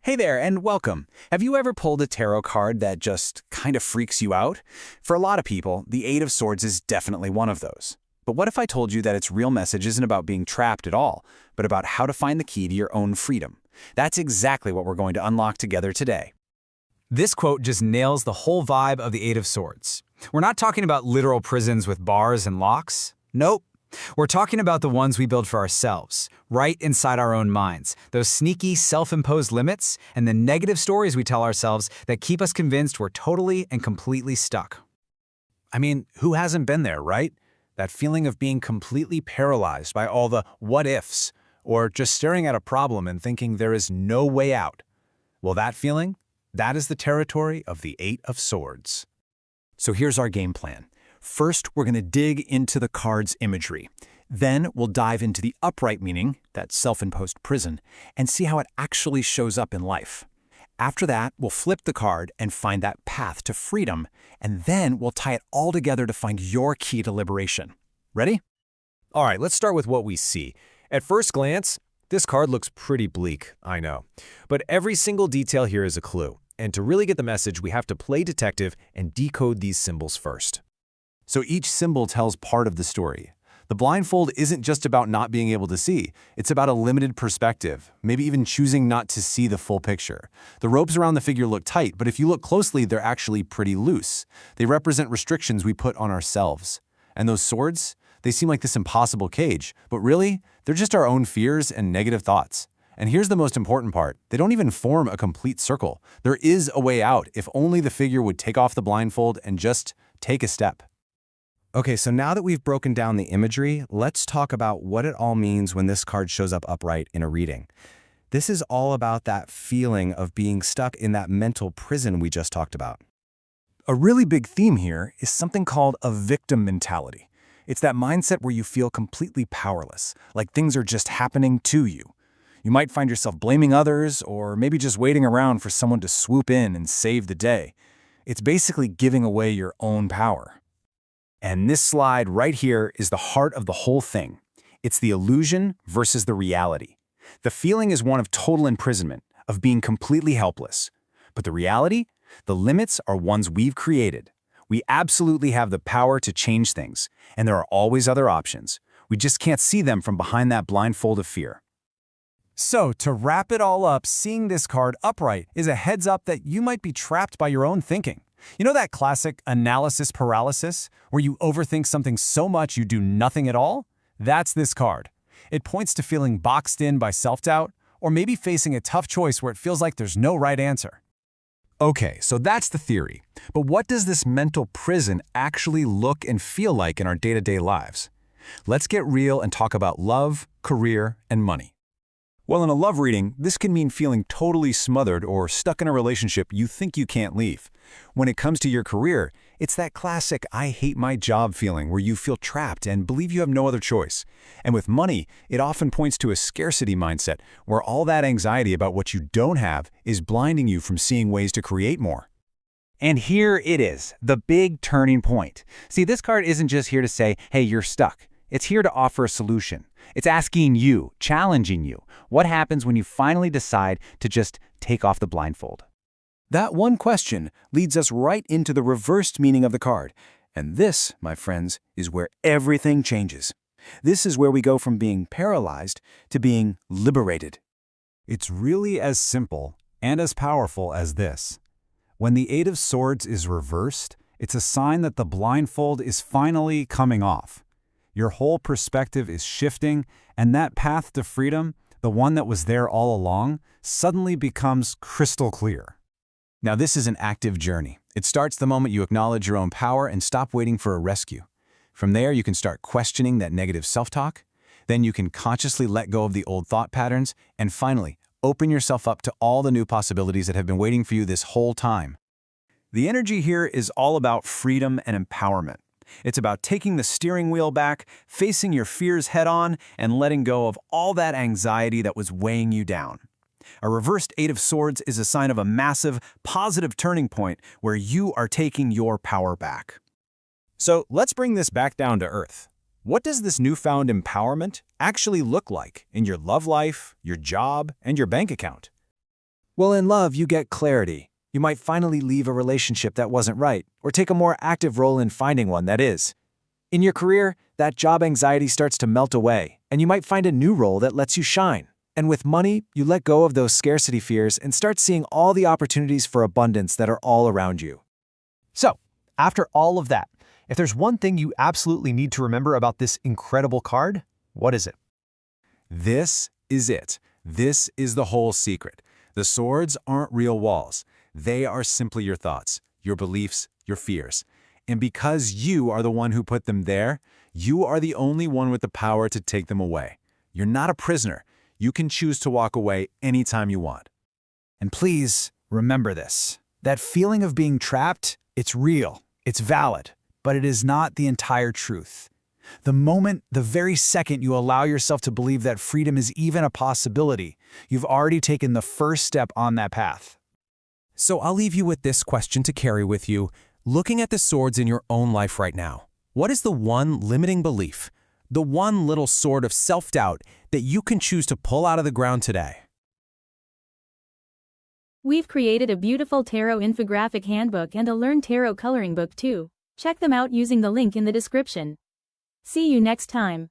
Hey there, and welcome. Have you ever pulled a tarot card that just kind of freaks you out? For a lot of people, the Eight of Swords is definitely one of those. But what if I told you that its real message isn't about being trapped at all, but about how to find the key to your own freedom? That's exactly what we're going to unlock together today. This quote just nails the whole vibe of the Eight of Swords. We're not talking about literal prisons with bars and locks. Nope. We're talking about the ones we build for ourselves, right inside our own minds, those sneaky, self-imposed limits and the negative stories we tell ourselves that keep us convinced we're totally and completely stuck. I mean, who hasn't been there, right? That feeling of being completely paralyzed by all the what-ifs, or just staring at a problem and thinking there is no way out. Well, that feeling, that is the territory of the Eight of Swords. So here's our game plan. First, we're going to dig into the card's imagery. Then we'll dive into the upright meaning, that self-imposed prison, and see how it actually shows up in life. After that, we'll flip the card and find that path to freedom, and then we'll tie it all together to find your key to liberation. Ready? All right, let's start with what we see. At first glance, this card looks pretty bleak, I know. But every single detail here is a clue. And to really get the message, we have to play detective and decode these symbols first. So each symbol tells part of the story. The blindfold isn't just about not being able to see. It's about a limited perspective, maybe even choosing not to see the full picture. The ropes around the figure look tight, but if you look closely, they're actually pretty loose. They represent restrictions we put on ourselves. And those swords, they seem like this impossible cage, but really, they're just our own fears and negative thoughts. And here's the most important part. They don't even form a complete circle. There is a way out if only the figure would take off the blindfold and just take a step. Okay, so now that we've broken down the imagery, let's talk about what it all means when this card shows up upright in a reading. This is all about that feeling of being stuck in that mental prison we just talked about. A really big theme here is something called a victim mentality. It's that mindset where you feel completely powerless, like things are just happening to you. You might find yourself blaming others or maybe just waiting around for someone to swoop in and save the day. It's basically giving away your own power. And this slide right here is the heart of the whole thing. It's the illusion versus the reality. The feeling is one of total imprisonment, of being completely helpless. But the reality? The limits are ones we've created. We absolutely have the power to change things, and there are always other options. We just can't see them from behind that blindfold of fear. So, to wrap it all up, seeing this card upright is a heads up that you might be trapped by your own thinking. You know that classic analysis paralysis, where you overthink something so much you do nothing at all? That's this card. It points to feeling boxed in by self-doubt, or maybe facing a tough choice where it feels like there's no right answer. Okay, so that's the theory. But what does this mental prison actually look and feel like in our day-to-day lives? Let's get real and talk about love, career, and money. Well, in a love reading, this can mean feeling totally smothered or stuck in a relationship you think you can't leave. When it comes to your career, it's that classic I hate my job feeling where you feel trapped and believe you have no other choice. And with money, it often points to a scarcity mindset where all that anxiety about what you don't have is blinding you from seeing ways to create more. And here it is, the big turning point. See, this card isn't just here to say, hey, you're stuck. It's here to offer a solution. It's asking you, challenging you, what happens when you finally decide to just take off the blindfold? That one question leads us right into the reversed meaning of the card. And this, my friends, is where everything changes. This is where we go from being paralyzed to being liberated. It's really as simple and as powerful as this. When the Eight of Swords is reversed, it's a sign that the blindfold is finally coming off. Your whole perspective is shifting, and that path to freedom, the one that was there all along, suddenly becomes crystal clear. Now, this is an active journey. It starts the moment you acknowledge your own power and stop waiting for a rescue. From there, you can start questioning that negative self-talk. Then you can consciously let go of the old thought patterns. And finally, open yourself up to all the new possibilities that have been waiting for you this whole time. The energy here is all about freedom and empowerment. It's about taking the steering wheel back, facing your fears head-on, and letting go of all that anxiety that was weighing you down. A reversed Eight of Swords is a sign of a massive, positive turning point where you are taking your power back. So let's bring this back down to earth. What does this newfound empowerment actually look like in your love life, your job, and your bank account? Well, in love, you get clarity. You might finally leave a relationship that wasn't right, or take a more active role in finding one that is. In your career, that job anxiety starts to melt away, and you might find a new role that lets you shine. And with money, you let go of those scarcity fears and start seeing all the opportunities for abundance that are all around you. So, after all of that, if there's one thing you absolutely need to remember about this incredible card, what is it? This is it. This is the whole secret. The swords aren't real walls. They are simply your thoughts, your beliefs, your fears. And because you are the one who put them there, you are the only one with the power to take them away. You're not a prisoner. You can choose to walk away anytime you want. And please remember this. That feeling of being trapped, it's real, it's valid, but it is not the entire truth. The very second you allow yourself to believe that freedom is even a possibility, you've already taken the first step on that path. So I'll leave you with this question to carry with you. Looking at the swords in your own life right now, what is the one limiting belief, the one little sword of self-doubt that you can choose to pull out of the ground today? We've created a beautiful Tarot Infographic Handbook and a Learn Tarot coloring book too. Check them out using the link in the description. See you next time.